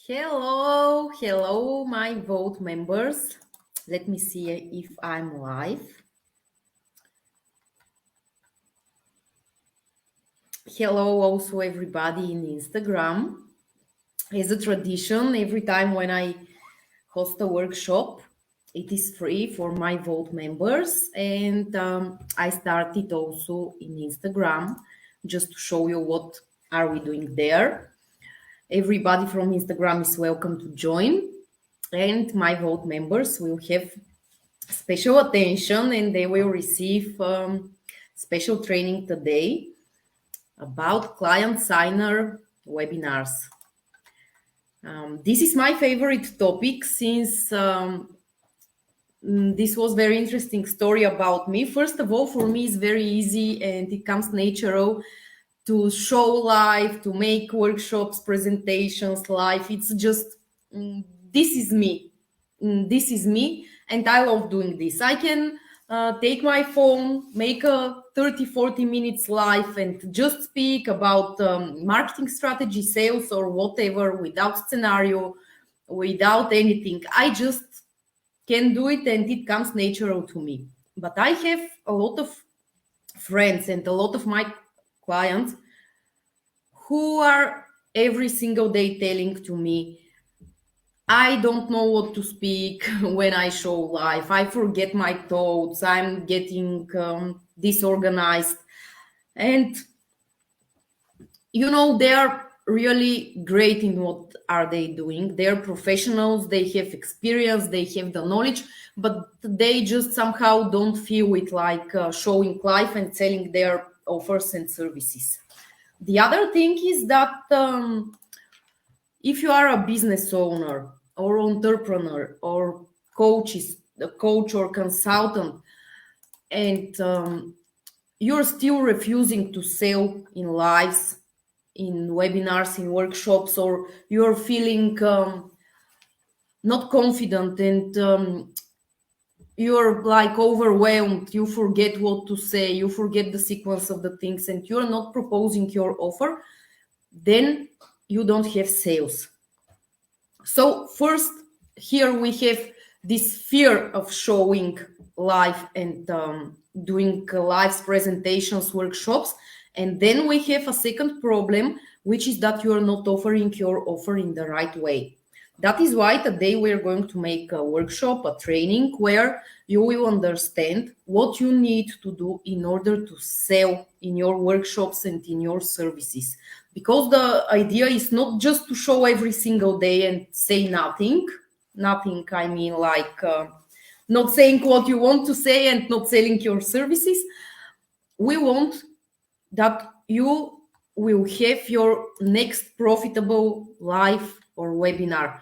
Hello, my Vote members. Let me see if I'm live. Hello, also everybody in Instagram. As a tradition, every time when I host a workshop, it is free for my Vote members, and I started also in Instagram just to show you what are we doing there. Everybody from Instagram is welcome to join, and my Vote members will have special attention and they will receive special training today about client signer webinars. This is my favorite topic since this was very interesting story about me. First of all, for me, it's very easy and it comes natural to show live, to make workshops, presentations live. It's just, this is me. This is me, and I love doing this. I can take my phone, make a 30-40 minutes live and just speak about marketing strategy, sales, or whatever without scenario, without anything. I just can do it and it comes natural to me. But I have a lot of friends and a lot of my clients who are every single day telling to me, I don't know what to speak when I show live. I forget my thoughts. I'm getting disorganized. And, they are really great in what are they doing. They're professionals. They have experience. They have the knowledge, but they just somehow don't feel it like showing live and selling their offers and services. The other thing is that if you are a business owner or entrepreneur or a coach or consultant, and you're still refusing to sell in lives, in webinars, in workshops, or you're feeling not confident and you're like overwhelmed, you forget what to say, you forget the sequence of the things, and you're not proposing your offer, then you don't have sales. So first, here we have this fear of showing live and doing live presentations, workshops. And then we have a second problem, which is that you are not offering your offer in the right way. That is why today we're going to make a workshop, a training, where you will understand what you need to do in order to sell in your workshops and in your services. Because the idea is not just to show every single day and say nothing. Nothing, I mean, like not saying what you want to say and not selling your services. We want that you will have your next profitable live or webinar.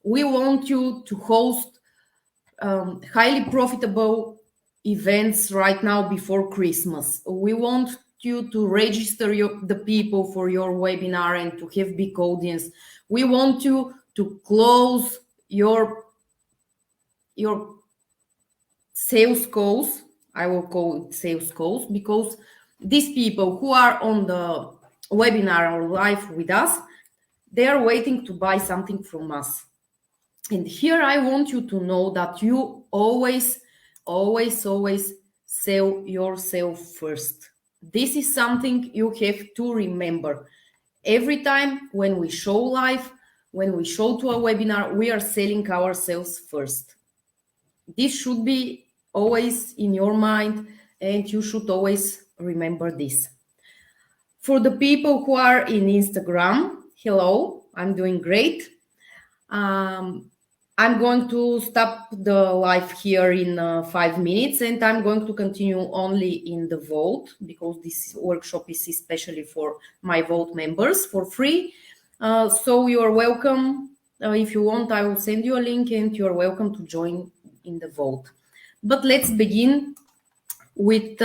We want you to host highly profitable events right now before Christmas. We want you to register the people for your webinar and to have big audience. We want you to close your sales calls. I will call it sales calls, because these people who are on the webinar or live with us, they are waiting to buy something from us. And here I want you to know that you always sell yourself first. This is something you have to remember. Every time when we show live, when we show to a webinar, we are selling ourselves first. This should be always in your mind, and you should always remember this. For the people who are in Instagram, hello, I'm doing great. I'm going to stop the live here in 5 minutes, and I'm going to continue only in the Vote, because this workshop is especially for my Vote members for free. So you are welcome. If you want, I will send you a link and you are welcome to join in the Vote. But let's begin with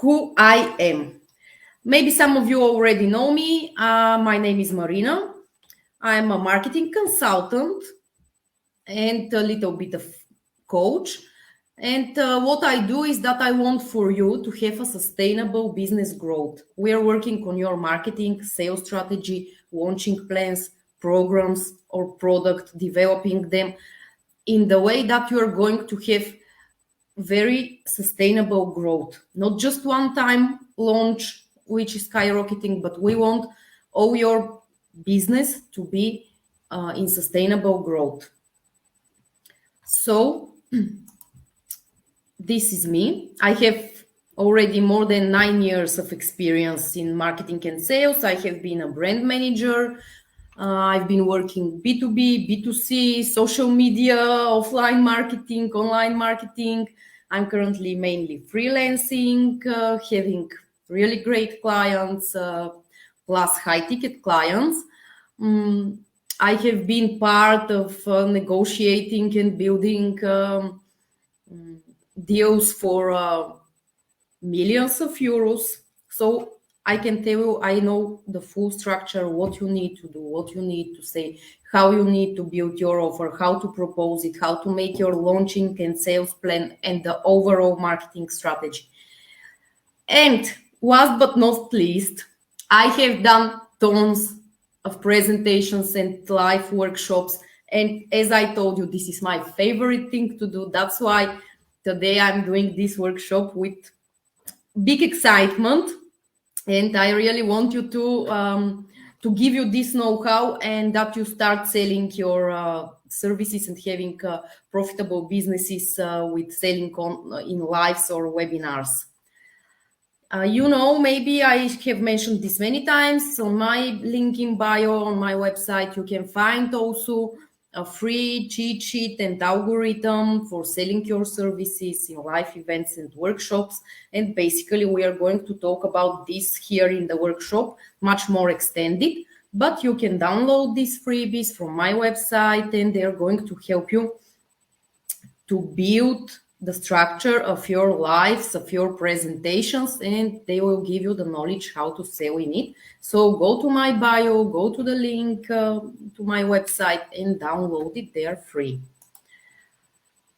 who I am. Maybe some of you already know me. My name is Marina. I'm a marketing consultant and a little bit of coach. And what I do is that I want for you to have a sustainable business growth. We are working on your marketing, sales strategy, launching plans, programs or product, developing them in the way that you're going to have very sustainable growth, not just one time launch which is skyrocketing, but we want all your business to be in sustainable growth. So this is me. I have already more than 9 years of experience in marketing and sales. I have been a brand manager. I've been working B2B, B2C, social media, offline marketing, online marketing. I'm currently mainly freelancing, having really great clients, plus high ticket clients. I have been part of negotiating and building deals for millions of euros. So I can tell you, I know the full structure, what you need to do, what you need to say, how you need to build your offer, how to propose it, how to make your launching and sales plan, and the overall marketing strategy. And last but not least, I have done tons of presentations and live workshops. And as I told you, this is my favorite thing to do. That's why today I'm doing this workshop with big excitement. And I really want you to give you this know-how and that you start selling your services and having profitable businesses with selling in lives or webinars. Maybe I have mentioned this many times. On my link in bio on my website, you can find also a free cheat sheet and algorithm for selling your services in live events and workshops. And basically, we are going to talk about this here in the workshop, much more extended. But you can download these freebies from my website, and they're going to help you to build the structure of your lives, of your presentations, and they will give you the knowledge how to sell in it. So go to my bio, go to the link to my website and download it. They are free.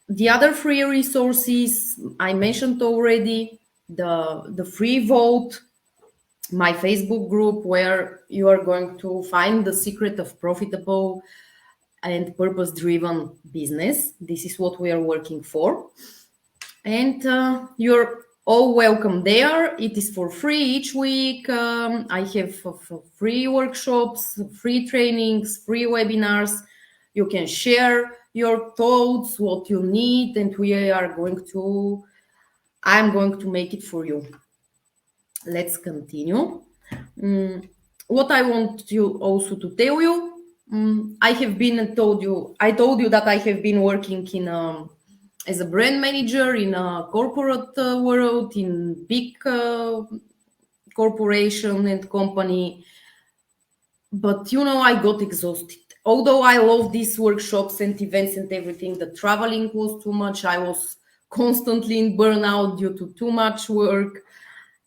The other free resources I mentioned already, the free vote, my Facebook group, where you are going to find the secret of profitable and purpose-driven business. This is what we are working for. And you're all welcome there. It is for free each week. I have free workshops, free trainings, free webinars. You can share your thoughts, what you need, and I'm going to make it for you. Let's continue. What I want you also to tell you, I told you that I have been working as a brand manager in a corporate world, in big corporation and company. But I got exhausted. Although I love these workshops and events and everything, the traveling was too much. I was constantly in burnout due to too much work.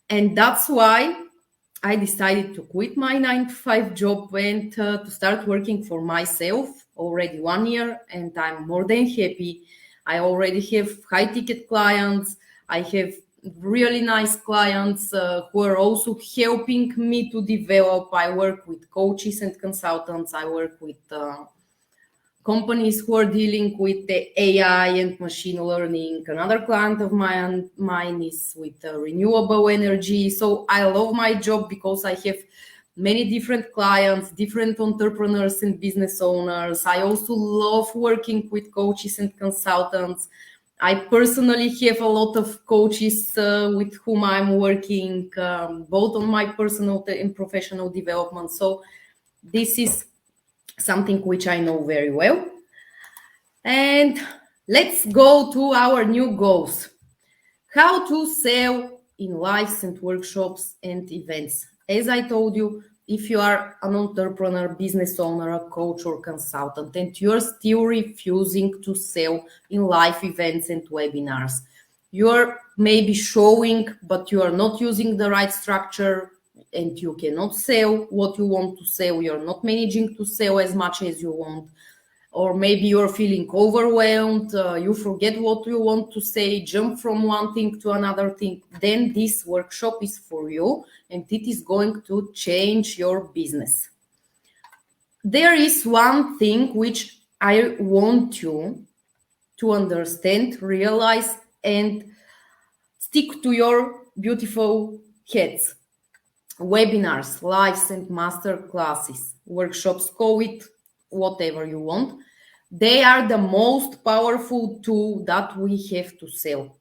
And that's why I decided to quit my 9-to-5 job and to start working for myself already 1 year. And I'm more than happy. I already have high ticket clients. I have really nice clients who are also helping me to develop. I work with coaches and consultants. I work with companies who are dealing with the AI and machine learning. Another client of mine is with renewable energy. So I love my job because I have many different clients, different entrepreneurs and business owners. I also love working with coaches and consultants. I personally have a lot of coaches with whom I'm working, both on my personal and professional development. So this is something which I know very well. And let's go to our new goals. How to sell in lives and workshops and events. As I told you, if you are an entrepreneur, business owner, a coach or consultant, and you're still refusing to sell in live events and webinars, you're maybe showing, but you are not using the right structure and you cannot sell what you want to sell. You're not managing to sell as much as you want. Or maybe you're feeling overwhelmed, you forget what you want to say, jump from one thing to another thing, then this workshop is for you and it is going to change your business. There is one thing which I want you to understand, realize, and stick to your beautiful heads. Webinars, lives, and master classes, workshops, call it whatever you want. They are the most powerful tool that we have to sell.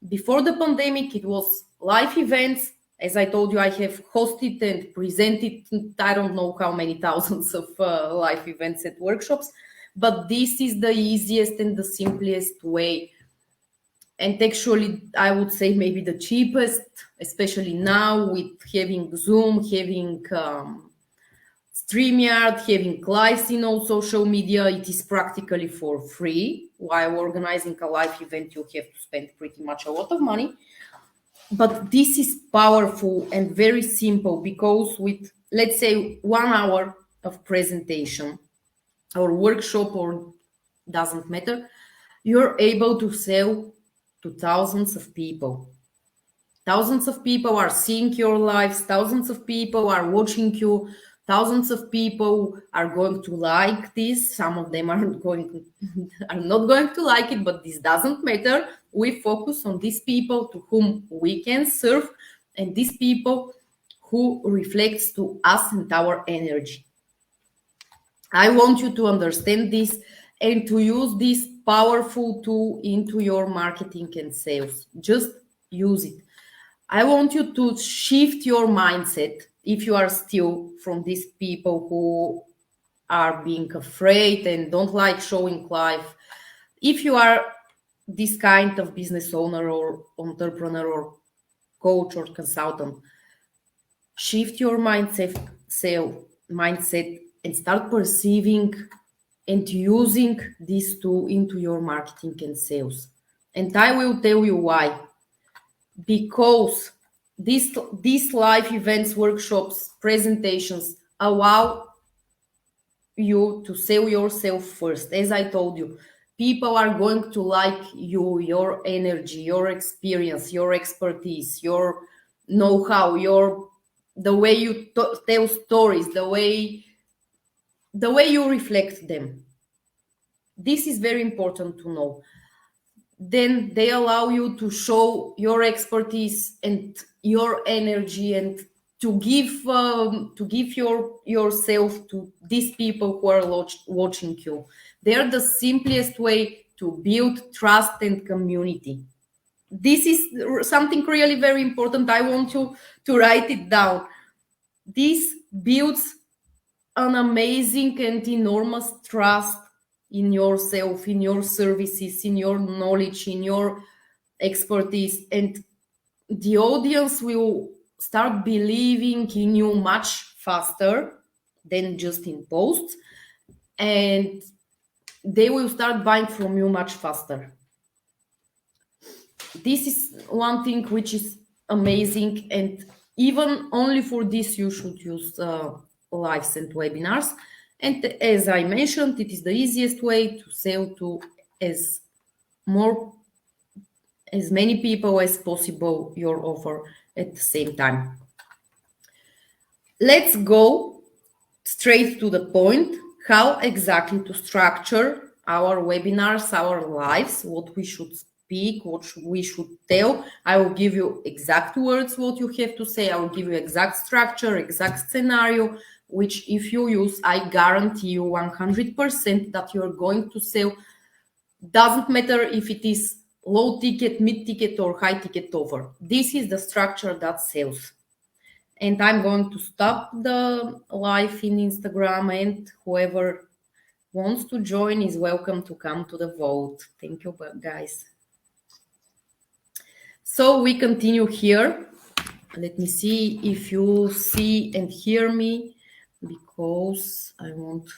Before the pandemic, it was live events. As I told you, I have hosted and presented, I don't know how many thousands of live events and workshops, but this is the easiest and the simplest way. And actually, I would say maybe the cheapest, especially now with having Zoom, having StreamYard, having lives in all social media, it is practically for free. While organizing a live event, you have to spend pretty much a lot of money. But this is powerful and very simple because with, let's say, 1 hour of presentation or workshop, or doesn't matter, you're able to sell to thousands of people. Thousands of people are seeing your lives, thousands of people are watching you, thousands of people are going to like this. Some of them are going are not going to like it, but this doesn't matter. We focus on these people to whom we can serve, and these people who reflects to us and our energy. I want you to understand this and to use this powerful tool into your marketing and sales. Just use it. I want you to shift your mindset if you are still from these people who are being afraid and don't like showing life. If you are this kind of business owner or entrepreneur or coach or consultant, shift your mindset and start perceiving and using this tool into your marketing and sales. And I will tell you why. Because these live events, workshops, presentations allow you to sell yourself first. As I told you, people are going to like you, your energy, your experience, your expertise, your know-how, your the way you tell stories, the way you reflect them. This is very important to know. Then they allow you to show your expertise and your energy and to give yourself to these people who are watching you. They're the simplest way to build trust and community. This is something really very important. I want you to write it down. This builds an amazing and enormous trust in yourself, in your services, in your knowledge, in your expertise. And the audience will start believing in you much faster than just in posts. And they will start buying from you much faster. This is one thing which is amazing. And even only for this, you should use lives and webinars. And as I mentioned, it is the easiest way to sell to as many people as possible your offer at the same time. Let's go straight to the point. How exactly to structure our webinars, our lives, what we should speak, what we should tell. I will give you exact words, what you have to say. I will give you exact structure, exact scenario, which if you use, I guarantee you 100% that you're going to sell. Doesn't matter if it is low ticket, mid ticket, or high ticket offer. This is the structure that sells. And I'm going to stop the live in Instagram, and whoever wants to join is welcome to come to the vote. Thank you, guys. So we continue here. Let me see if you see and hear me, because I want...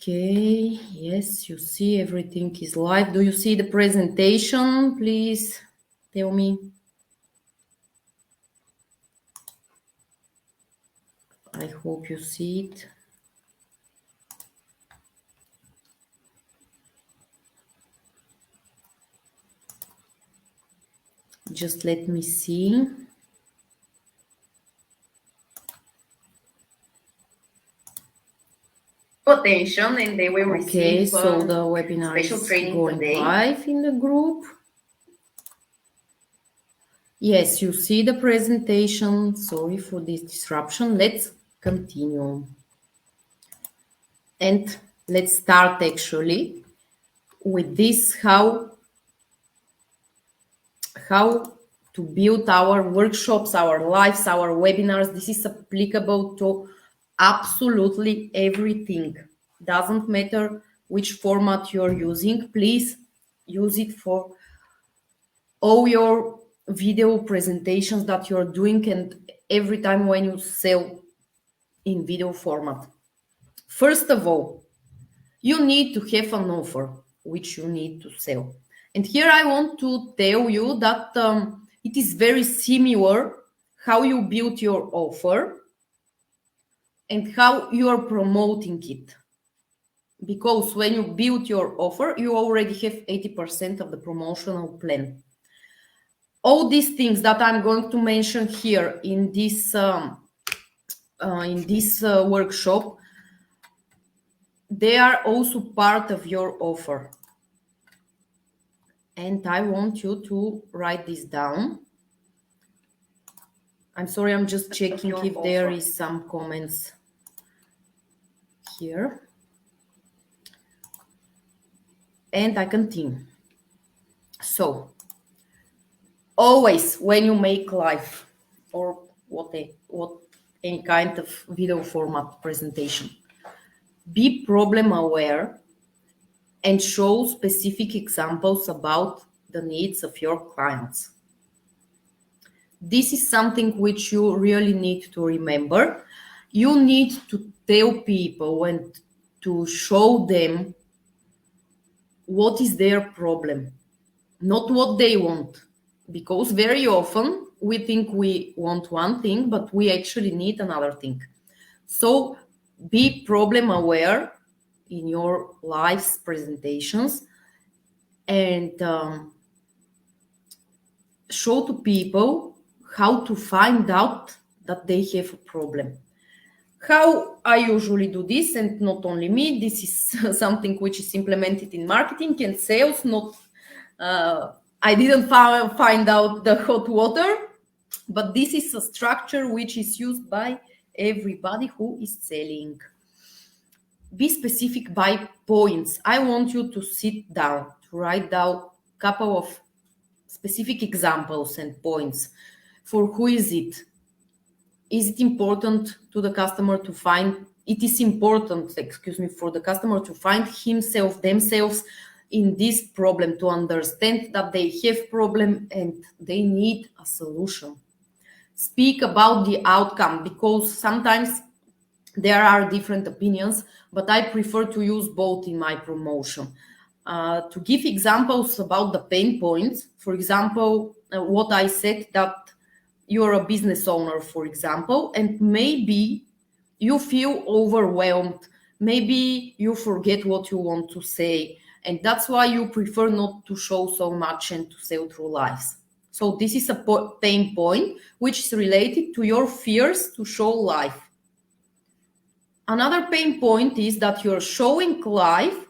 Okay, yes, you see everything is live. Do you see the presentation? Please tell me. I hope you see it. Just let me see. attention and they will receive so the webinar special is training going today. live in the group. Yes, you see the presentation. Sorry for this disruption. Let's continue. And let's start actually with this, how to build our workshops, our lives, our webinars. This is applicable to absolutely everything. Doesn't matter which format you're using. Please use it for all your video presentations that you're doing and every time when you sell in video format. First of all, you need to have an offer which you need to sell. And here I want to tell you that it is very similar how you build your offer and how you are promoting it. Because when you build your offer, you already have 80% of the promotional plan. All these things that I'm going to mention here in this workshop, they are also part of your offer. And I want you to write this down. I'm sorry, I'm just checking if there is some comments here. And I continue. So, always when you make live or what any kind of video format presentation, be problem aware and show specific examples about the needs of your clients. This is something which you really need to remember. You need to tell people and to show them what is their problem, not what they want. Because very often we think we want one thing, but we actually need another thing. So be problem aware in your live presentations and show to people how to find out that they have a problem. How I usually do this, and not only me, this is something which is implemented in marketing and sales. Not, I didn't find out the hot water, but this is a structure which is used by everybody who is selling. Be specific by points. I want you to sit down, to write down a couple of specific examples and points. For who is it? Is it important to the customer to find, it is important, for the customer to find himself, themselves in this problem, to understand that they have problem and they need a solution. Speak about the outcome, because sometimes there are different opinions, but I prefer to use both in my promotion. To give examples about the pain points, for example, what I said, that you're a business owner, for example, and maybe you feel overwhelmed. Maybe you forget what you want to say, and that's why you prefer not to show so much and to sell through lives. So this is a pain point which is related to your fears to show live. Another pain point is that you're showing live,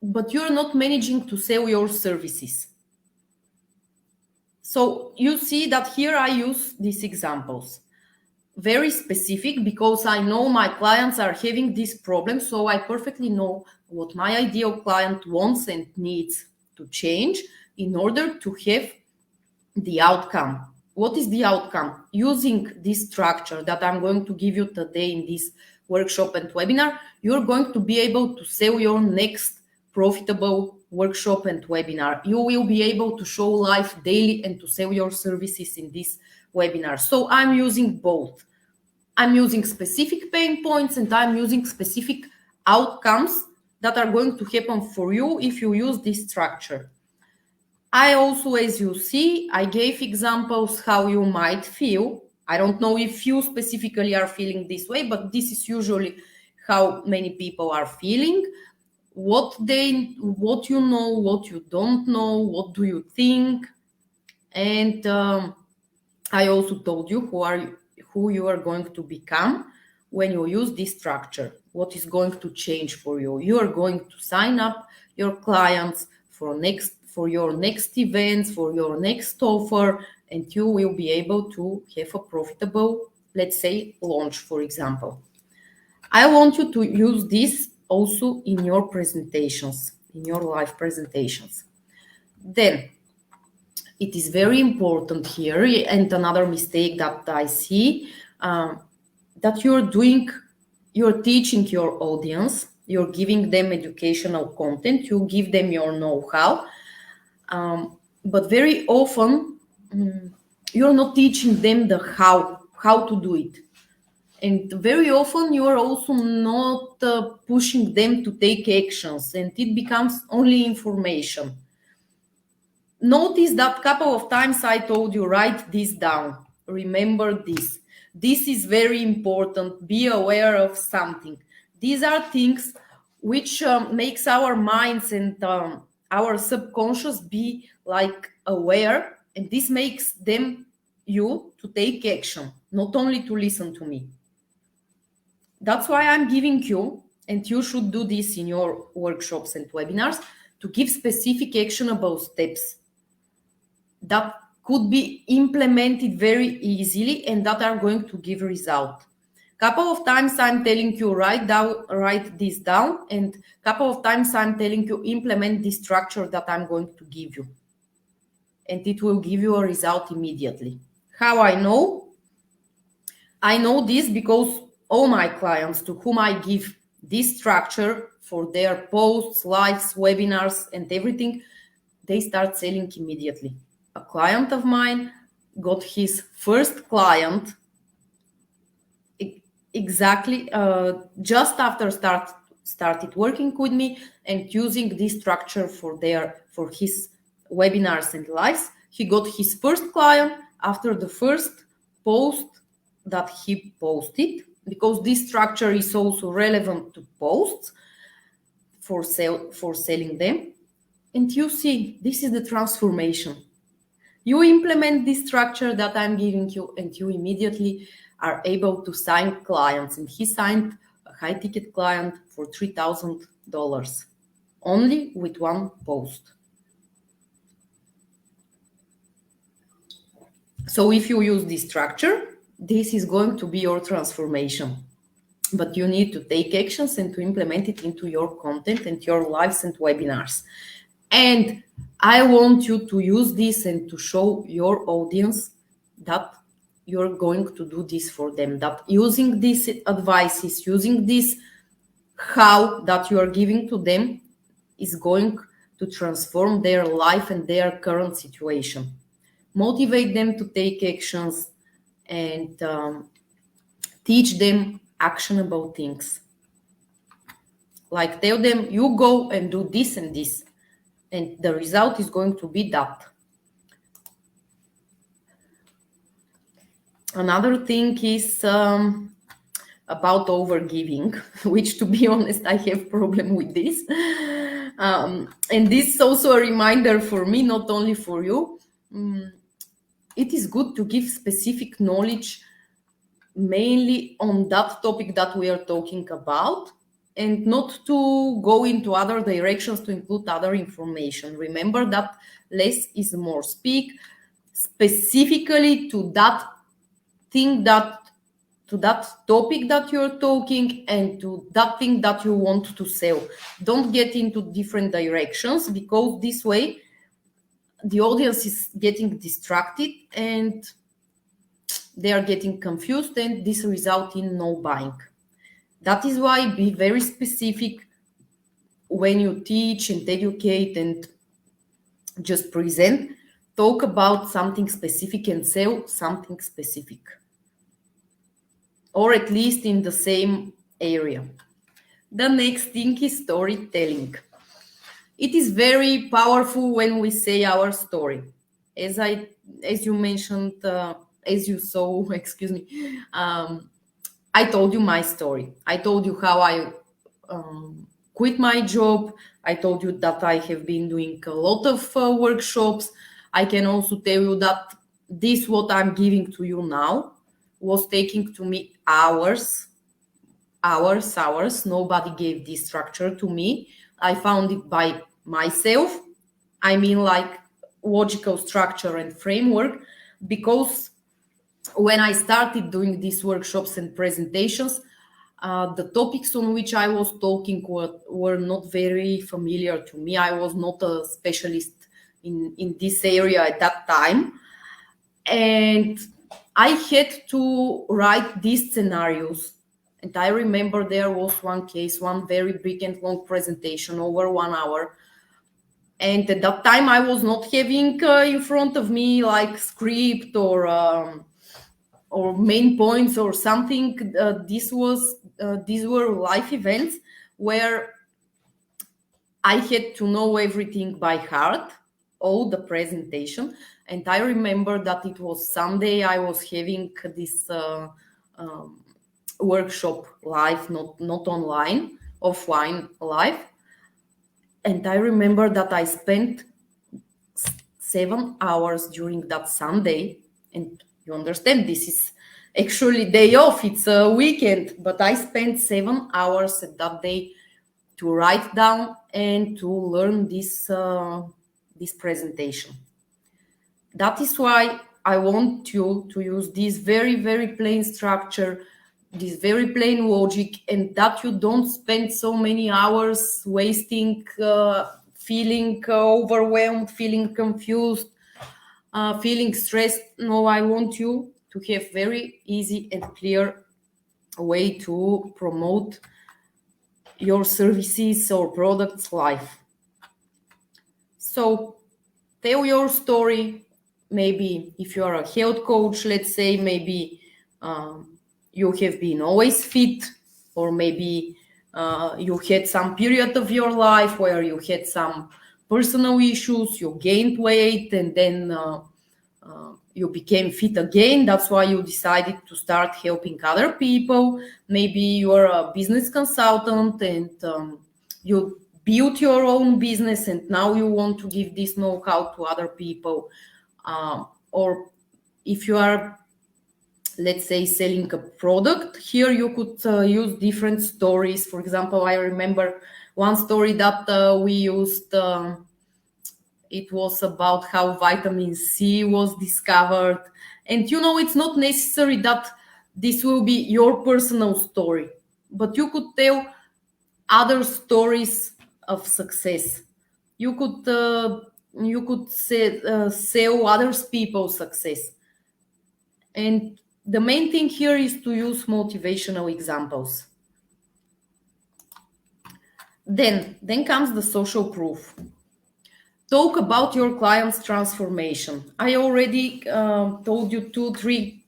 but you're not managing to sell your services. So you see that here I use these examples. Very specific, because I know my clients are having this problem, so I perfectly know what my ideal client wants and needs to change in order to have the outcome. What is the outcome? Using this structure that I'm going to give you today in this workshop and webinar, you're going to be able to sell your next profitable workshop and webinar. You will be able to show live daily and to sell your services in this webinar. So I'm using both. I'm using specific pain points and I'm using specific outcomes that are going to happen for you if you use this structure. I also, as you see, I gave examples how you might feel. I don't know if you specifically are feeling this way, but this is usually how many people are feeling. What you know, what you don't know, what do you think? And I also told you who you are going to become when you use this structure, what is going to change for you? You are going to sign up your clients for your next events, for your next offer, and you will be able to have a profitable, let's say, launch, for example. I want you to use this also in your presentations, in your live presentations. Then it is very important here, and another mistake that I see, that you're teaching your audience, you're giving them educational content, you give them your know-how, but very often you're not teaching them the how to do it. And very often you are also not pushing them to take actions, and it becomes only information. Notice that couple of times I told you, write this down. Remember this. This is very important. Be aware of something. These are things which makes our minds and our subconscious be like aware, and this makes you to take action, not only to listen to me. That's why I'm giving you, and you should do this in your workshops and webinars, to give specific actionable steps that could be implemented very easily and that are going to give result. Couple of times I'm telling you write this down, and couple of times I'm telling you implement the structure that I'm going to give you, and it will give you a result immediately. How I know? I know this because all my clients to whom I give this structure for their posts, lives, webinars, and everything, they start selling immediately. A client of mine got his first client exactly just after started working with me and using this structure for his webinars and lives. He got his first client after the first post that he posted, because this structure is also relevant to posts for selling them. And you see, this is the transformation. You implement this structure that I'm giving you, and you immediately are able to sign clients. And he signed a high-ticket client for $3,000 only with one post. So if you use this structure, this is going to be your transformation. But you need to take actions and to implement it into your content and your lives and webinars. And I want you to use this and to show your audience that you're going to do this for them, that using these advices, using this how that you are giving to them is going to transform their life and their current situation. Motivate them to take actions and teach them actionable things. Like tell them, you go and do this and this, and the result is going to be that. Another thing is about overgiving, which, to be honest, I have problem with this. And this is also a reminder for me, not only for you. It is good to give specific knowledge mainly on that topic that we are talking about, and not to go into other directions to include other information. Remember that less is more. Speak specifically to that thing, to that topic that you're talking, and to that thing that you want to sell. Don't get into different directions, because this way the audience is getting distracted and they are getting confused, and this results in no buying. That is why be very specific when you teach and educate and just present. Talk about something specific and sell something specific, or at least in the same area. The next thing is storytelling. It is very powerful when we say our story. As you mentioned, as you saw, excuse me, I told you my story. I told you how I quit my job. I told you that I have been doing a lot of workshops. I can also tell you that this, what I'm giving to you now, was taking to me hours hours. Nobody gave this structure to me. I found it by myself. I mean, like logical structure and framework, because when I started doing these workshops and presentations, the topics on which I was talking were not very familiar to me. I was not a specialist in this area at that time. And I had to write these scenarios. And I remember there was one case, one very big and long presentation over 1 hour. And at that time, I was not having in front of me like script or main points or something. These were live events where I had to know everything by heart, all the presentation. And I remember that it was Sunday. I was having this workshop live, not online, offline live. And I remember that I spent 7 hours during that Sunday. And you understand, this is actually day off, it's a weekend, but I spent 7 hours at that day to write down and to learn this presentation. That is why I want you to use this very, very plain structure, this very plain logic, and that you don't spend so many hours wasting, feeling overwhelmed, feeling confused, feeling stressed. No, I want you to have very easy and clear way to promote your services or products live. So tell your story. Maybe if you are a health coach, let's say, maybe you have been always fit, or maybe you had some period of your life where you had some personal issues, you gained weight, and then you became fit again. That's why you decided to start helping other people. Maybe you are a business consultant and you built your own business and now you want to give this know-how to other people. Or if you are, let's say, selling a product, here you could use different stories. For example, I remember one story that we used. It was about how vitamin C was discovered. And you know, it's not necessary that this will be your personal story, but you could tell other stories of success. You could sell other people's success. And the main thing here is to use motivational examples. Then comes the social proof. Talk about your client's transformation. I already told you 2-3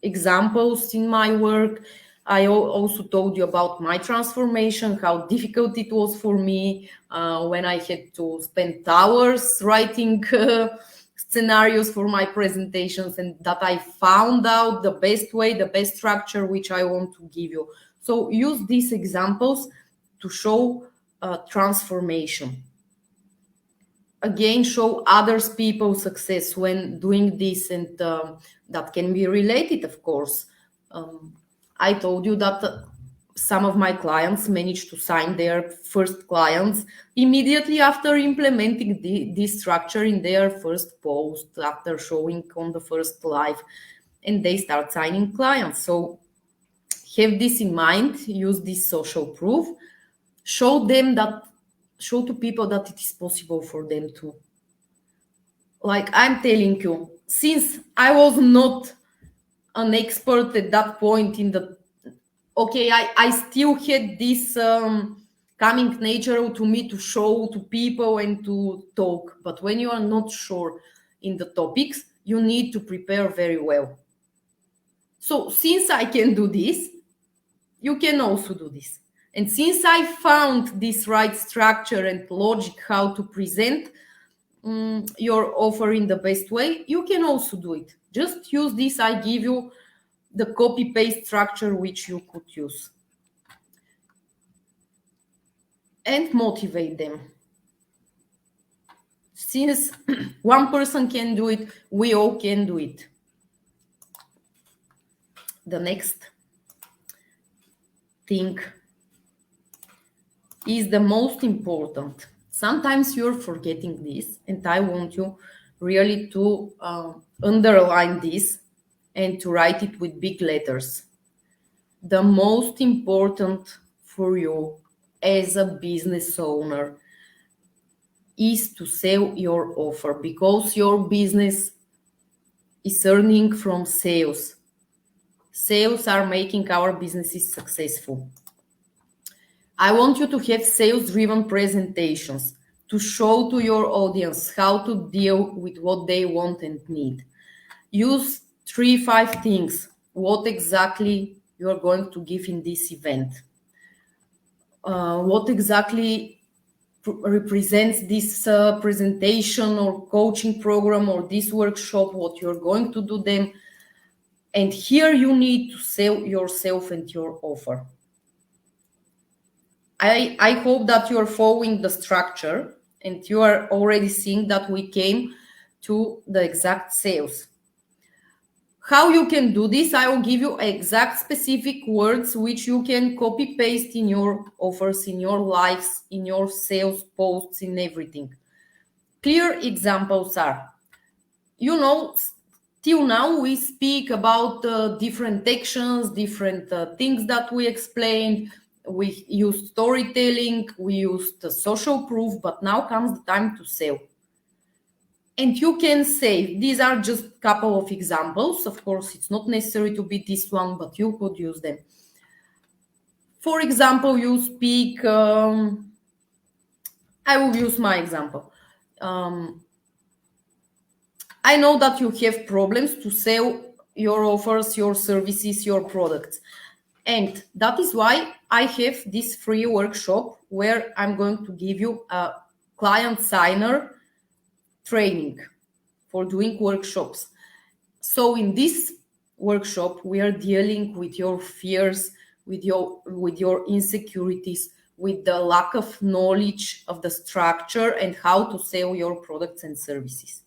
examples in my work. I also told you about my transformation, how difficult it was for me when I had to spend hours writing scenarios for my presentations, and that I found out the best way, the best structure, which I want to give you. So use these examples to show transformation. Again, show others people's success when doing this, and that can be related, of course. I told you that some of my clients managed to sign their first clients immediately after implementing this structure in their first post, after showing on the first live, and they start signing clients. So have this in mind, use this social proof, show to people that it is possible for them too. Like I'm telling you, since I was not an expert at that point I still had this coming natural to me to show to people and to talk. But when you are not sure in the topics, you need to prepare very well. So since I can do this, you can also do this. And since I found this right structure and logic how to present your offer in the best way, you can also do it. Just use this. I give you the copy-paste structure which you could use. And motivate them. Since one person can do it, we all can do it. The next thing is the most important. Sometimes you're forgetting this, and I want you really to underline this and to write it with big letters. The most important for you as a business owner is to sell your offer, because your business is earning from sales. Sales are making our businesses successful. I want you to have sales-driven presentations to show to your audience how to deal with what they want and need. Use 3-5 things. What exactly you are going to give in this event? What exactly represents this presentation or coaching program or this workshop, what you're going to do them. And here you need to sell yourself and your offer. I hope that you are following the structure and you are already seeing that we came to the exact sales. How you can do this? I will give you exact specific words which you can copy paste in your offers, in your lives, in your sales posts, in everything. Clear examples are, till now we speak about different actions, different things that we explained. We used storytelling, we used social proof, but now comes the time to sell. And you can say, these are just a couple of examples. Of course, it's not necessary to be this one, but you could use them. For example, you speak, I will use my example. I know that you have problems to sell your offers, your services, your products. And that is why I have this free workshop where I'm going to give you a client signer training for doing workshops. So in this workshop, we are dealing with your fears, with your insecurities, with the lack of knowledge of the structure and how to sell your products and services.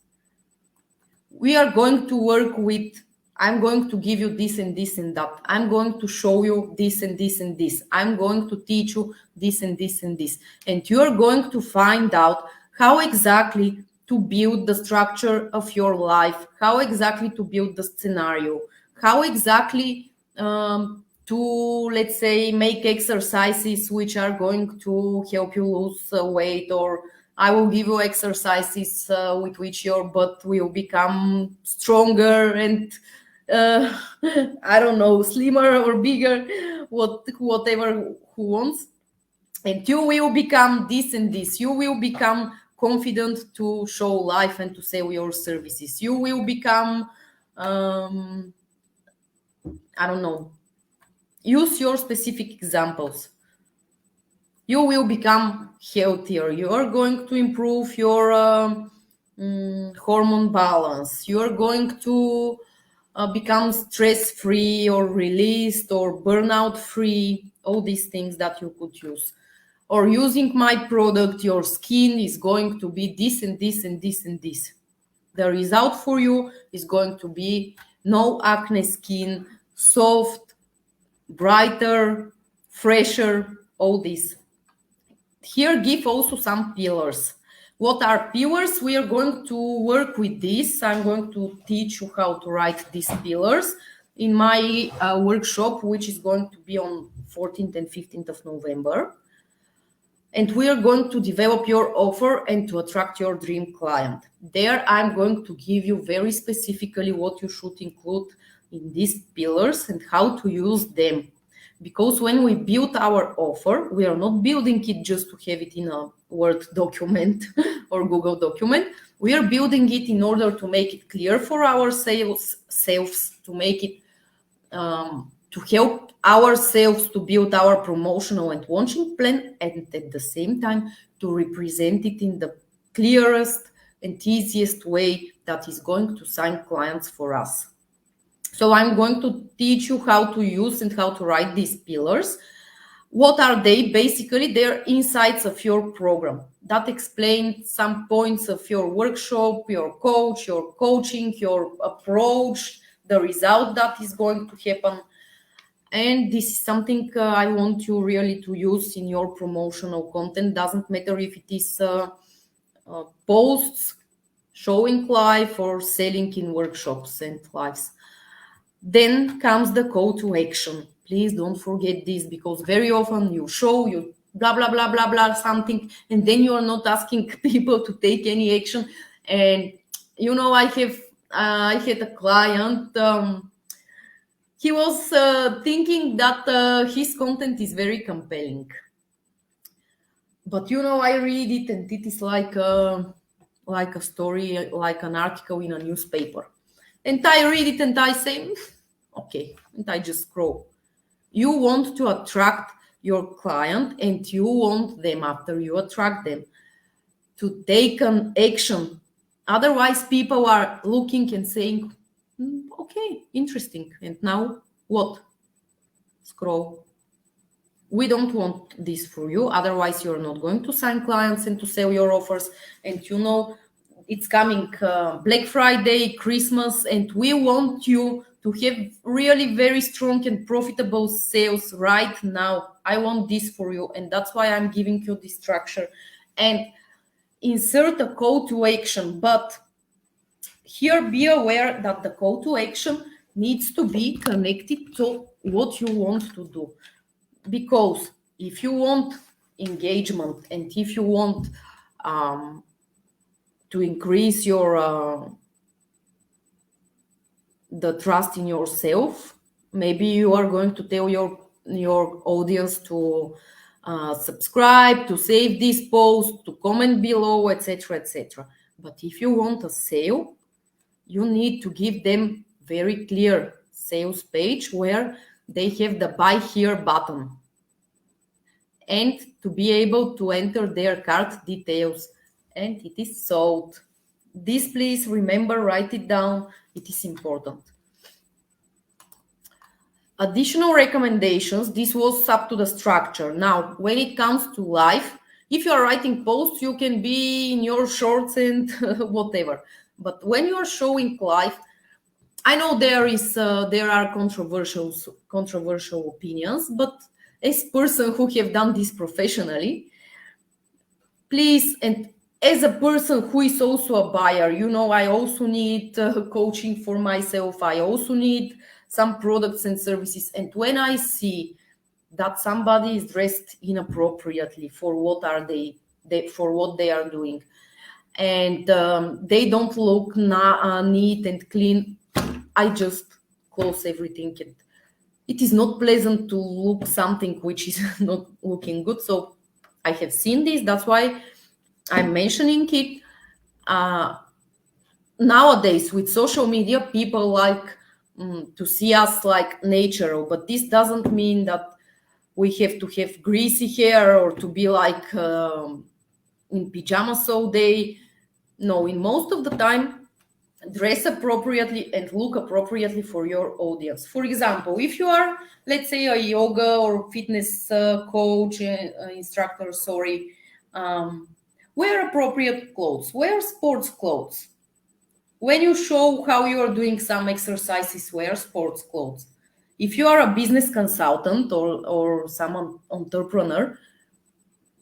We are going to work with, I'm going to give you this and this and that. I'm going to show you this and this and this. I'm going to teach you this and this and this. And you're going to find out how exactly to build the structure of your life, how exactly to build the scenario, how exactly to, let's say, make exercises which are going to help you lose weight, or I will give you exercises with which your butt will become stronger and I don't know, slimmer or bigger, whatever who wants. And you will become this and this. You will become confident to show life and to sell your services. You will become, I don't know, use your specific examples. You will become healthier. You are going to improve your hormone balance. You are going to become stress-free or released or burnout-free, all these things that you could use. Or using my product, your skin is going to be this and this and this and this. The result for you is going to be no acne skin, soft, brighter, fresher, all this. Here, give also some pillars. What are pillars? We are going to work with this. I'm going to teach you how to write these pillars in my workshop, which is going to be on 14th and 15th of November. And we are going to develop your offer and to attract your dream client. There, I'm going to give you very specifically what you should include in these pillars and how to use them. Because when we build our offer, we are not building it just to have it in a Word document or Google document. We are building it in order to make it clear for our selves, to make it, to help ourselves to build our promotional and launching plan, and at the same time to represent it in the clearest and easiest way that is going to sign clients for us. So I'm going to teach you how to use and how to write these pillars. What are they? Basically, they're insights of your program that explain some points of your workshop, your coach, your coaching, your approach, the result that is going to happen. And this is something I want you really to use in your promotional content. Doesn't matter if it is posts, showing live, or selling in workshops and lives. Then comes the call to action. Please don't forget this, because very often you show, you blah blah blah blah blah something, and then you are not asking people to take any action. And I had a client. He was thinking that his content is very compelling, but I read it, and it is like a story, like an article in a newspaper. And I read it and I say, okay, and I just scroll. You want to attract your client, and you want them, after you attract them, to take an action. Otherwise, people are looking and saying, okay, interesting. And now what? Scroll. We don't want this for you. Otherwise, you're not going to sign clients and to sell your offers. And it's coming Black Friday, Christmas, and we want you to have really very strong and profitable sales right now. I want this for you, and that's why I'm giving you this structure. And insert a call to action, but here be aware that the call to action needs to be connected to what you want to do. Because if you want engagement, and if you want to increase your the trust in yourself, maybe you are going to tell your audience to subscribe, to save this post, to comment below, etc., etc. But if you want a sale, you need to give them very clear sales page where they have the buy here button, and to be able to enter their cart details, and it is sold. This, please remember, write it down. It is important. Additional recommendations. This was up to the structure. Now, when it comes to live, if you are writing posts, you can be in your shorts and whatever. But when you are showing live, I know there are controversial opinions, but as person who have done this professionally, please, and as a person who is also a buyer, I also need coaching for myself. I also need some products and services. And when I see that somebody is dressed inappropriately for what they are doing, and they don't look neat and clean, I just close everything. And it is not pleasant to look something which is not looking good. So I have seen this. That's why I'm mentioning it. Nowadays, with social media, people like to see us like natural, but this doesn't mean that we have to have greasy hair or to be like in pajamas all day. No, in most of the time, dress appropriately and look appropriately for your audience. For example, if you are, let's say, a yoga or fitness coach, instructor, wear appropriate clothes, wear sports clothes. When you show how you are doing some exercises, wear sports clothes. If you are a business consultant or some entrepreneur,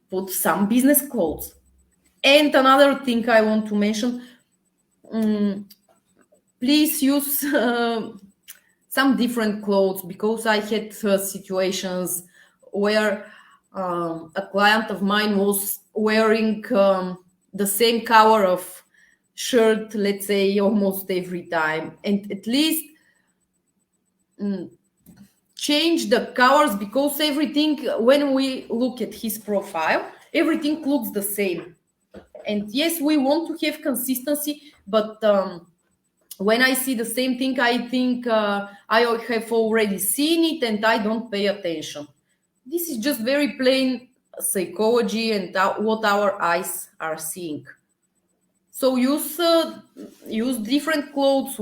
put some business clothes. And another thing I want to mention, please use some different clothes, because I had situations where a client of mine was wearing the same color of shirt, let's say, almost every time. And at least change the colors, because everything, when we look at his profile, everything looks the same. And yes, we want to have consistency, but when I see the same thing, I think I have already seen it and I don't pay attention. This is just very plain psychology and what our eyes are seeing. So use different clothes,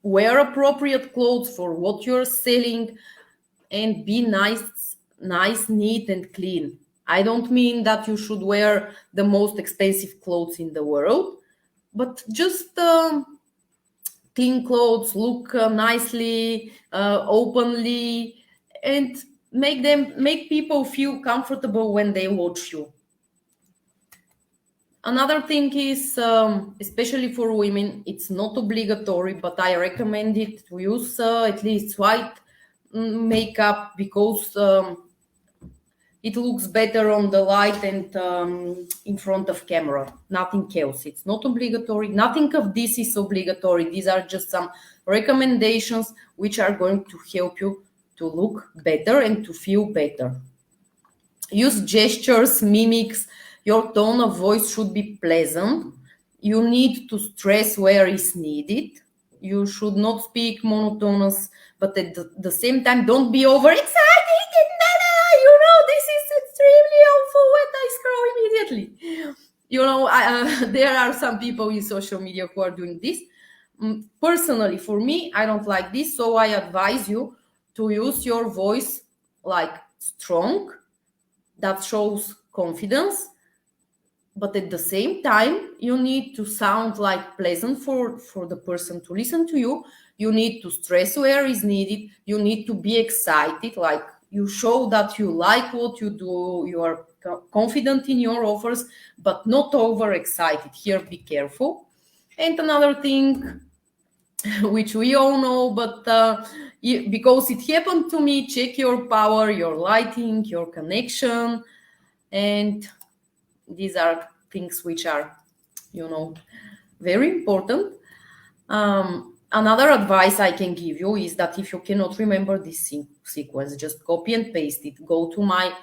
wear appropriate clothes for what you're selling, and be nice, neat, and clean. I don't mean that you should wear the most expensive clothes in the world, but just clean clothes, look nicely, openly, and make people feel comfortable when they watch you. Another thing is, especially for women, it's not obligatory, but I recommend it to use at least white makeup, because it looks better on the light and in front of camera. Nothing else. It's not obligatory. Nothing of this is obligatory. These are just some recommendations which are going to help you to look better and to feel better. Use gestures, mimics. Your tone of voice should be pleasant. You need to stress where is needed. You should not speak monotonous, but at the same time, don't be overexcited. This is extremely helpful when I scroll immediately. There are some people in social media who are doing this. Personally, for me, I don't like this, so I advise you to use your voice like strong, that shows confidence, but at the same time, you need to sound like pleasant for the person to listen to you. You need to stress where is needed. You need to be excited, like you show that you like what you do, you are confident in your offers, but not overexcited. Here, be careful. And another thing, which we all know, but because it happened to me, check your power, your lighting, your connection. And these are things which are, very important. Another advice I can give you is that if you cannot remember this sequence, just copy and paste it. Go to my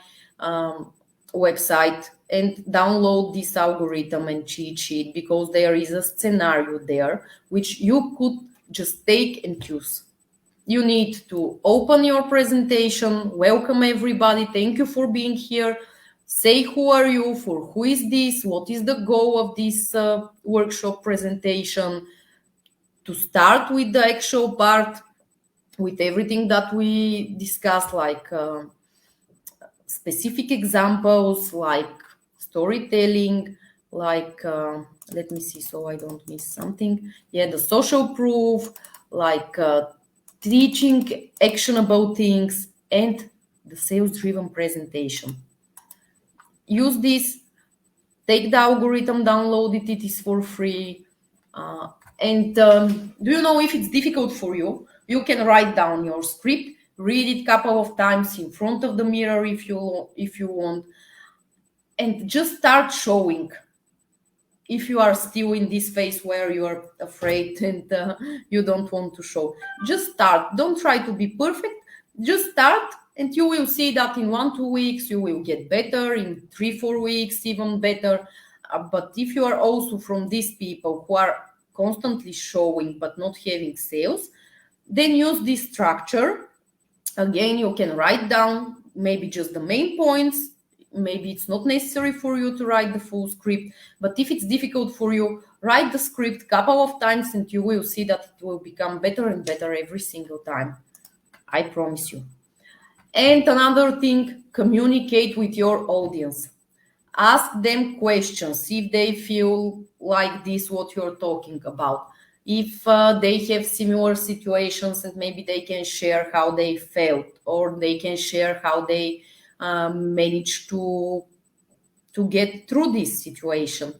website and download this algorithm and cheat sheet, because there is a scenario there which you could just take and use. You need to open your presentation, welcome everybody, thank you for being here, say who are you, for who is this, what is the goal of this workshop presentation, to start with the actual part, with everything that we discussed, like specific examples, like storytelling, like, let me see so I don't miss something. Yeah, the social proof, like teaching actionable things, and the sales-driven presentation. Use this, take the algorithm, download it, it is for free. And do you know, if it's difficult for you, you can write down your script, read it a couple of times in front of the mirror if you want, and just start showing. If you are still in this phase where you are afraid and you don't want to show, just start. Don't try to be perfect. Just start, and you will see that in 1-2 weeks you will get better, in 3-4 weeks even better. But if you are also from these people who are constantly showing but not having sales, then use this structure. Again, you can write down maybe just the main points. Maybe it's not necessary for you to write the full script, but if it's difficult for you, write the script a couple of times and you will see that it will become better and better every single time. I promise you. And another thing, communicate with your audience. Ask them questions if they feel like this, what you're talking about. If they have similar situations, and maybe they can share how they felt, or they can share how they managed to get through this situation.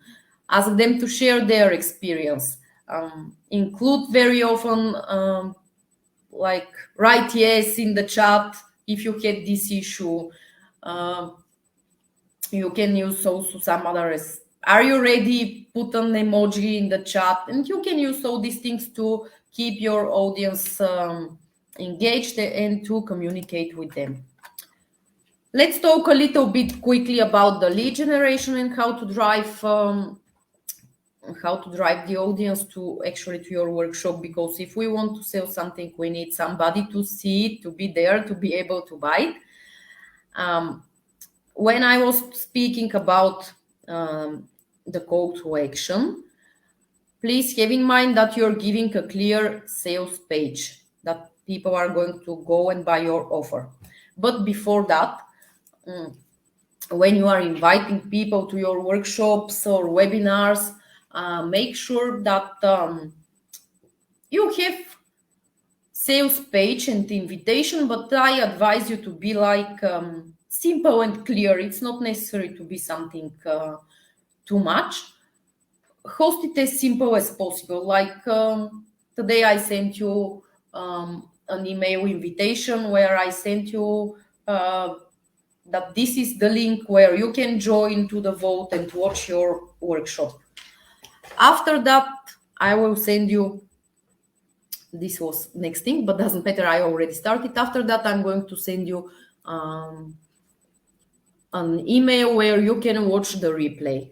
Ask them to share their experience. Include very often, like, write yes in the chat if you had this issue. You can use also some others. Are you ready? Put an emoji in the chat, and you can use all these things to keep your audience engaged and to communicate with them. Let's talk a little bit quickly about the lead generation and how to drive the audience to your workshop, because if we want to sell something, we need somebody to see it, to be there, to be able to buy it. When I was speaking about the call to action, please have in mind that you're giving a clear sales page that people are going to go and buy your offer. But before that, when you are inviting people to your workshops or webinars, make sure that you have sales page and invitation, but I advise you to be like simple and clear. It's not necessary to be something too much. Host it as simple as possible. Like today I sent you an email invitation where I sent you that this is the link where you can join to the vote and watch your workshop. After that, I will send you, this was next thing, but doesn't matter, I already started. After that, I'm going to send you an email where you can watch the replay.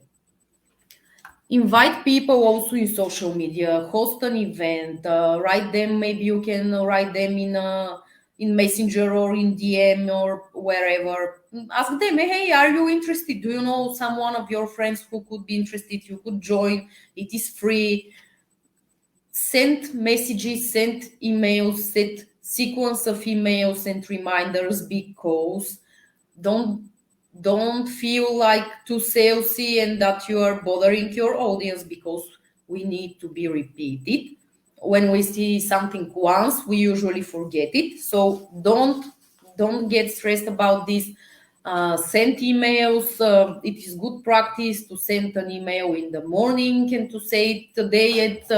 Invite people also in social media, host an event, write them, maybe you can write them in Messenger or in DM or wherever. Ask them, hey, are you interested? Do you know someone of your friends who could be interested? You could join. It is free. Send messages, send emails, set sequence of emails and reminders, big calls. Don't feel like too salesy and that you are bothering your audience, because we need to be repeated. When we see something once, we usually forget it. So don't get stressed about this. Send emails. It is good practice to send an email in the morning and to say today at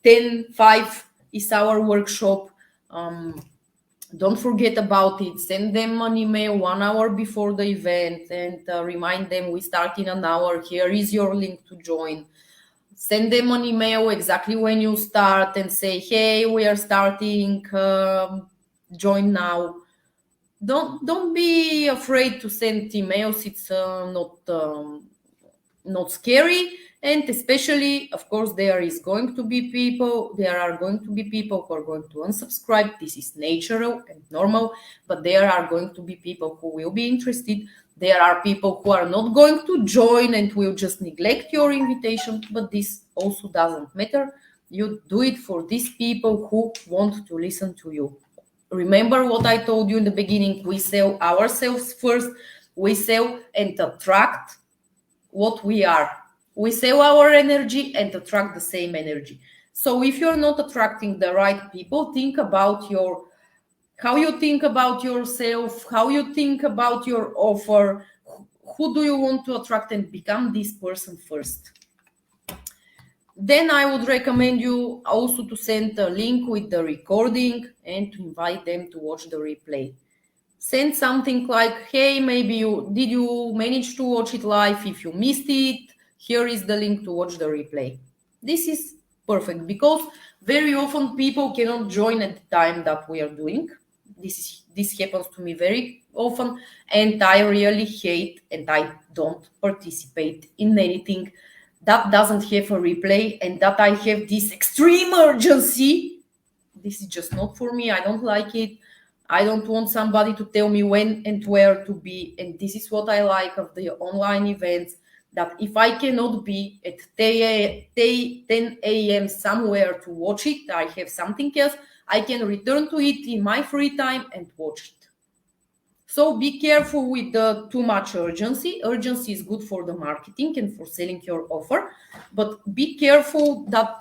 10:05 is our workshop. Don't forget about it. Send them an email 1 hour before the event and remind them we start in an hour. Here is your link to join. Send them an email exactly when you start and say, hey, we are starting, join now. Don't be afraid to send emails. It's not scary. And especially, of course, there are going to be people who are going to unsubscribe. This is natural and normal, but there are going to be people who will be interested. There are people who are not going to join and will just neglect your invitation, but this also doesn't matter. You do it for these people who want to listen to you. Remember what I told you in the beginning, we sell ourselves first. We sell and attract what we are. We sell our energy and attract the same energy. So if you're not attracting the right people, think about how you think about yourself, how you think about your offer. Who do you want to attract, and become this person first. Then I would recommend you also to send a link with the recording and to invite them to watch the replay. Send something like, hey, maybe did you manage to watch it live? If you missed it, here is the link to watch the replay. This is perfect, because very often people cannot join at the time that we are doing. This happens to me very often, and I really hate, and I don't participate in anything that doesn't have a replay and that I have this extreme urgency. This is just not for me. I don't like it. I don't want somebody to tell me when and where to be. And this is what I like of the online events, that if I cannot be at 10 a.m. somewhere to watch it, I have something else, I can return to it in my free time and watch it. So be careful with the too much urgency. Urgency is good for the marketing and for selling your offer, but be careful that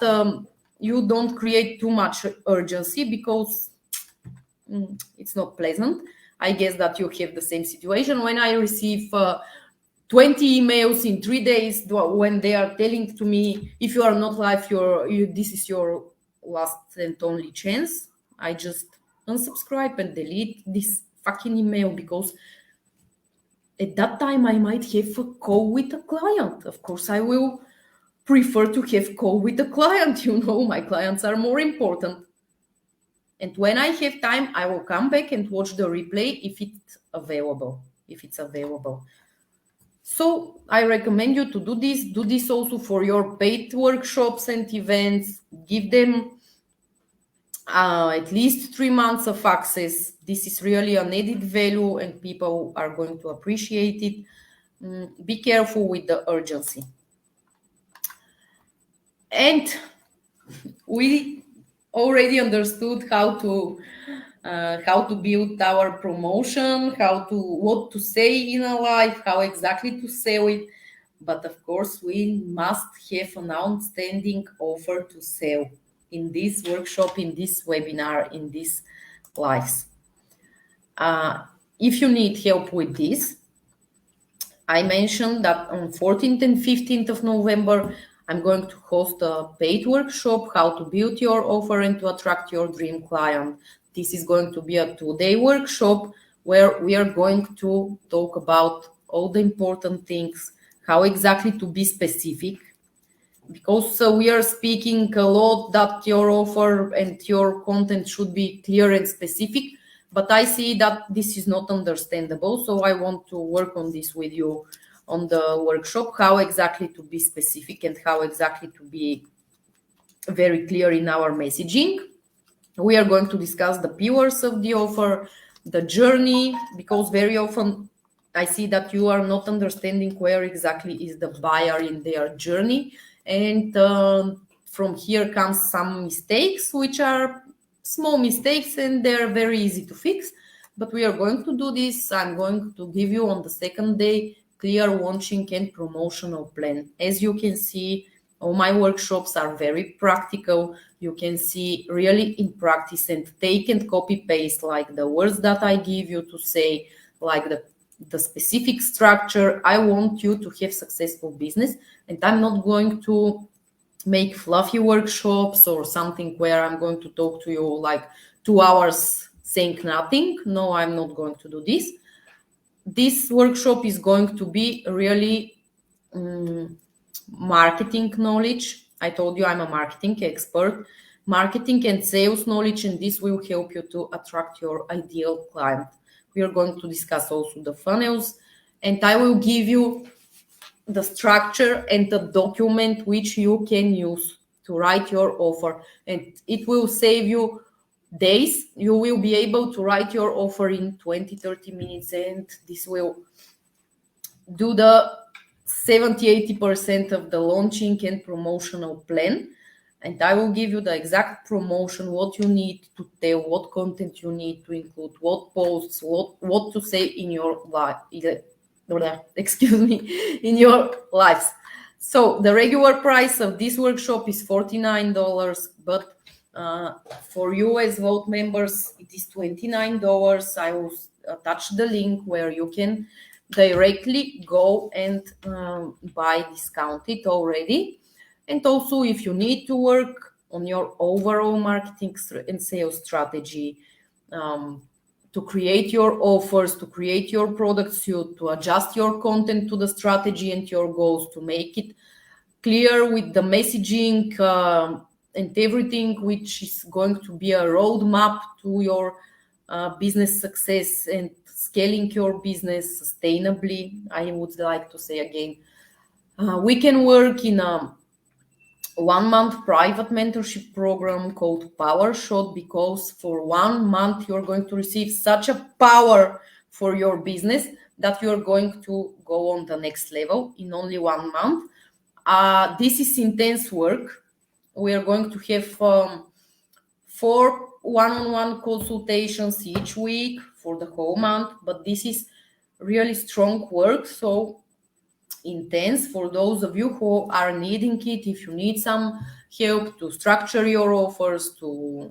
you don't create too much urgency, because it's not pleasant. I guess that you have the same situation. When I receive 20 emails in 3 days, when they are telling to me, if you are not live, this is your last and only chance, I just unsubscribe and delete this fucking email, because at that time I might have a call with a client. Of course, I will prefer to have call with a client. My clients are more important. And when I have time, I will come back and watch the replay if it's available. So I recommend you to do this. Do this also for your paid workshops and events. Give them at least 3 months of access. This is really an added value and people are going to appreciate it. Be careful with the urgency. And we already understood how to build our promotion, what to say in a live, how exactly to sell it. But of course, we must have an outstanding offer to sell. in this workshop, in this webinar, in these lives. If you need help with this, I mentioned that on 14th and 15th of November, I'm going to host a paid workshop, how to build your offer and to attract your dream client. This is going to be a 2-day workshop where we are going to talk about all the important things, how exactly to be specific, because we are speaking a lot that your offer and your content should be clear and specific, but I see that this is not understandable. So I want to work on this with you on the workshop, how exactly to be specific and how exactly to be very clear in our messaging. We are going to discuss the pillars of the offer, the journey, because very often I see that you are not understanding where exactly is the buyer in their journey. And from here comes some mistakes, which are small mistakes, and they're very easy to fix. But we are going to do this. I'm going to give you on the second day clear launching and promotional plan. As you can see, all my workshops are very practical. You can see really in practice and take and copy paste, like the words that I give you to say, like the specific structure. I want you to have successful business, and I'm not going to make fluffy workshops or something where I'm going to talk to you like 2 hours saying nothing. No, I'm not going to do this. This workshop is going to be really marketing knowledge. I told you I'm a marketing expert, marketing and sales knowledge, and this will help you to attract your ideal client. We are going to discuss also the funnels, and I will give you the structure and the document which you can use to write your offer, and it will save you days. You will be able to write your offer in 20-30 minutes, and this will do the 70-80% of the launching and promotional plan. And I will give you the exact promotion, what you need to tell, what content you need to include, what posts, what to say in your life, in your lives. So the regular price of this workshop is $49, but for you as Vault members, it is $29. I will attach the link where you can directly go and buy discounted already. And also, if you need to work on your overall marketing and sales strategy, to create your offers, to create your product suite, to adjust your content to the strategy and your goals, to make it clear with the messaging and everything, which is going to be a roadmap to your business success and scaling your business sustainably. I would like to say again, we can work in a 1-month private mentorship program called PowerShot, because for 1 month you're going to receive such a power for your business that you're going to go on the next level in only 1 month. This is intense work. We are going to have 4 one-on-one consultations each week for the whole month, but this is really strong work, so intense. For those of you who are needing it, if you need some help to structure your offers, to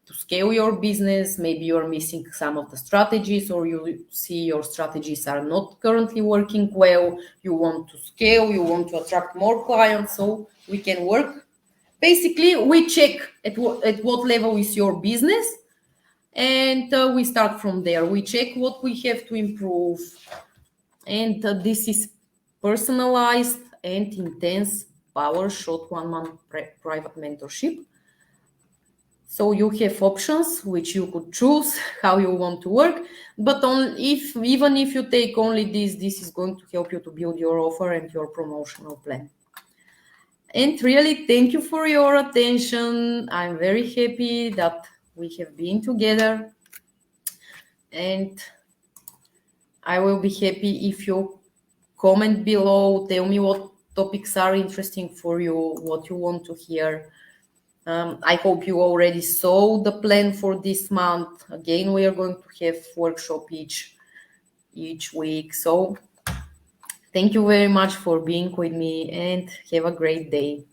scale your business, maybe you're missing some of the strategies, or you see your strategies are not currently working well, you want to scale, you want to attract more clients, so we can work. Basically, we check at what level is your business, and we start from there. We check what we have to improve, and this is personalized and intense PowerShot 1-month private mentorship. So you have options which you could choose how you want to work, but even if you take only this is going to help you to build your offer and your promotional plan. And really, thank you for your attention. I'm very happy that we have been together, and I will be happy if you comment below, tell me what topics are interesting for you, what you want to hear. I hope you already saw the plan for this month. Again, we are going to have workshop each week. So thank you very much for being with me, and have a great day.